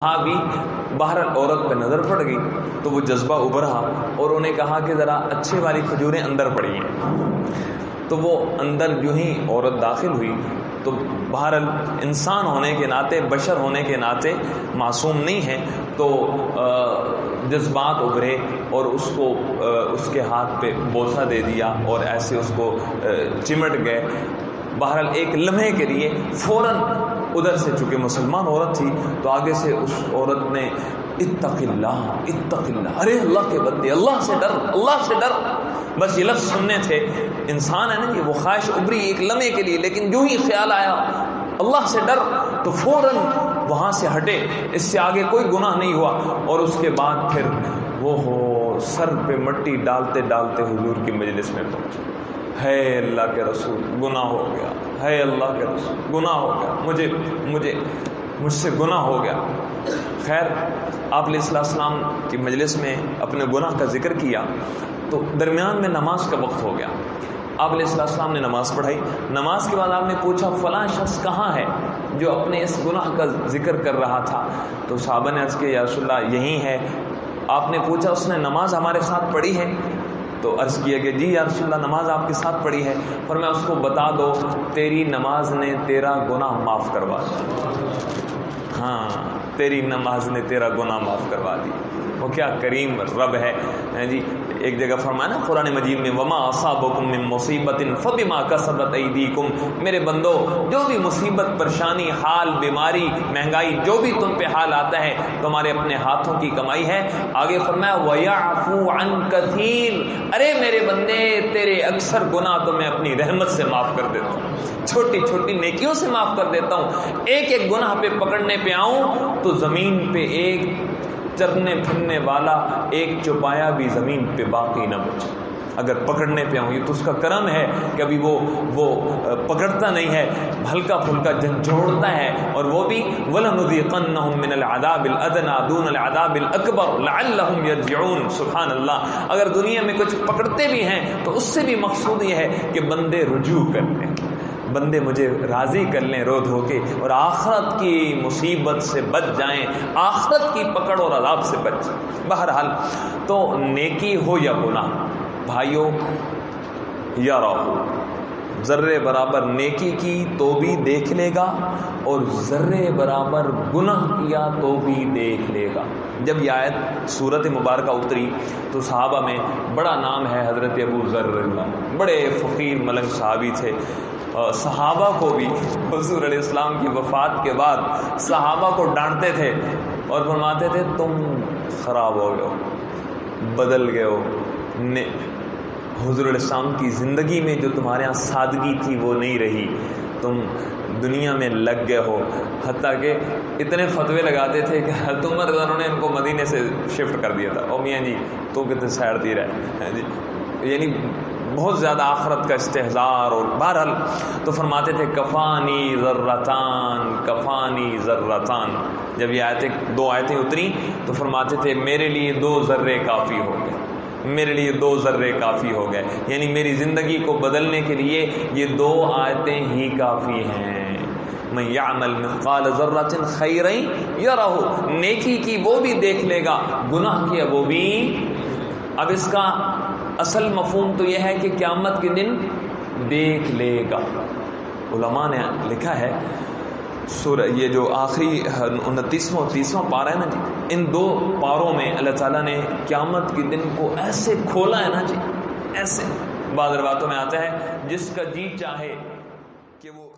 ہاں بھی بہرحال عورت پہ نظر پڑ گئی تو وہ جذبہ ابھرا اور انہیں کہا کہ ذرا اچھے والی کھجوریں اندر پڑی ہیں. تو وہ اندر جو ہی عورت داخل ہوئی تو بہرحال انسان ہونے کے ناطے، بشر ہونے کے ناطے معصوم نہیں ہے، تو جذبات ابھرے اور اس کو اس کے ہاتھ پہ بوسہ دے دیا اور ایسے اس کو چمٹ گئے. بہرحال ایک لمحے کے لیے فوراً ادھر سے، چونکہ مسلمان عورت تھی تو آگے سے اس عورت نے اتق اللہ اتق اللہ، ارے اللہ کے بندے، اللہ سے ڈر، اللہ سے ڈر، بس یہ لفظ سننے تھے. انسان ہے نا کہ وہ خواہش ابری ایک لمحے کے لیے، لیکن جو ہی خیال آیا اللہ سے ڈر تو فوراً وہاں سے ہٹے، اس سے آگے کوئی گناہ نہیں ہوا. اور اس کے بعد پھر وہ سر پہ مٹی ڈالتے ڈالتے حضور کی مجلس میں پہنچے. ہے اللہ کے رسول گناہ ہو گیا، ہے اللہ کے رسول گناہ ہو گیا، مجھ سے گناہ ہو گیا. خیر آپ علیہ السلام کی مجلس میں اپنے گناہ کا ذکر کیا تو درمیان میں نماز کا وقت ہو گیا. آپ علیہ السلام نے نماز پڑھائی. نماز کے بعد آپ نے پوچھا فلاں شخص کہاں ہے جو اپنے اس گناہ کا ذکر کر رہا تھا؟ تو صحابہ نے عرض کیا یا رسول اللہ یہی ہے. آپ نے پوچھا اس نے نماز ہمارے ساتھ پڑھی ہے؟ تو عرض کیا کہ جی یا رسول اللہ نماز آپ کے ساتھ پڑھی ہے. فرمایا اس کو بتا دو تیری نماز نے تیرا گناہ معاف کروا دیا. ہاں تیری نماز نے تیرا گناہ معاف کروا دی. وہ کیا کریم رب ہے جی. ایک جگہ فرمایا نا قرآن مجید میں وما اصابکم من مصیبت فبما کسبت ایدیکم، میرے بندو جو بھی مصیبت، پریشانی، حال، بیماری، مہنگائی، جو بھی تم پہ حال آتا ہے تمہارے اپنے ہاتھوں کی کمائی ہے. آگے فرمایا وَيَعْفُو عَنْ كَثِيرٍ، ارے میرے بندے تیرے اکثر گناہ تو میں اپنی رحمت سے معاف کر دیتا ہوں، چھوٹی چھوٹی نیکیوں سے معاف کر دیتا ہوں. ایک ایک گناہ پہ پکڑنے پہ آؤں تو زمین پہ ایک چرنے پھرنے والا ایک چوپایا بھی زمین پہ باقی نہ بچے. اگر پکڑنے پہ آؤں یہ تو اس کا کرم ہے کہ ابھی وہ پکڑتا نہیں ہے، ہلکا پھلکا جھنجھوڑتا ہے. اور وہ بھی وَلَنُذِيقَنَّهُم مِّنَ الْعَذَابِ الْأَدْنَىٰ دُونَ الْعَذَابِ الْأَكْبَرِ لَعَلَّهُمْ يَرْجِعُونَ. سبحان اللہ. اگر دنیا میں کچھ پکڑتے بھی ہیں تو اس سے بھی مقصود یہ ہے کہ بندے رجوع کر لیں، بندے مجھے راضی کر لیں رو دھو کے، اور آخرت کی مصیبت سے بچ جائیں، آخرت کی پکڑ اور عذاب سے بچ جائیں. بہرحال تو نیکی ہو یا گناہ بھائیوں، یا رہو ذرے برابر نیکی کی تو بھی دیکھ لے گا اور ذرے برابر گناہ کیا تو بھی دیکھ لے گا. جب یہ آیت صورت مبارکہ اتری تو صحابہ میں بڑا نام ہے حضرت ابو ذر، بڑے فقیر ملنگ صحابی تھے. صحابہ کو بھی حضور علیہ السلام کی وفات کے بعد صحابہ کو ڈانٹتے تھے اور فرماتے تھے تم خراب ہو گئے ہو، بدل گئے ہو. حضور علیہ السلام کی زندگی میں جو تمہارے یہاں سادگی تھی وہ نہیں رہی، تم دنیا میں لگ گئے ہو. حتیٰ کہ اتنے فتوے لگاتے تھے کہ حضرت عمر رضی اللہ عنہ نے ان کو مدینے سے شفٹ کر دیا تھا. او میاں جی تو کتنے سیر دی رہے جی، یعنی بہت زیادہ آخرت کا استحضار. اور بہرحال تو فرماتے تھے کفانی ذرتان کفانی ذرتان. جب یہ آیتیں دو آیتیں اتری تو فرماتے تھے میرے لیے 2 ذرے کافی ہو گئے، میرے لیے 2 ذرے کافی ہو گئے. یعنی میری زندگی کو بدلنے کے لیے یہ 2 آیتیں ہی کافی ہیں. من یعمل مثقال ذرۃ خیرا یرہ، نیکی کی وہ بھی دیکھ لے گا، گناہ کیا وہ بھی. اب اس کا اصل مفہوم تو یہ ہے کہ قیامت کے دن دیکھ لے گا. علماء نے لکھا ہے سورہ یہ جو آخری 29واں 30واں پارہ ہے نا جی، ان 2 پاروں میں اللہ تعالیٰ نے قیامت کے دن کو ایسے کھولا ہے نا جی، ایسے. بعض روایتوں میں آتا ہے جس کا جی چاہے کہ وہ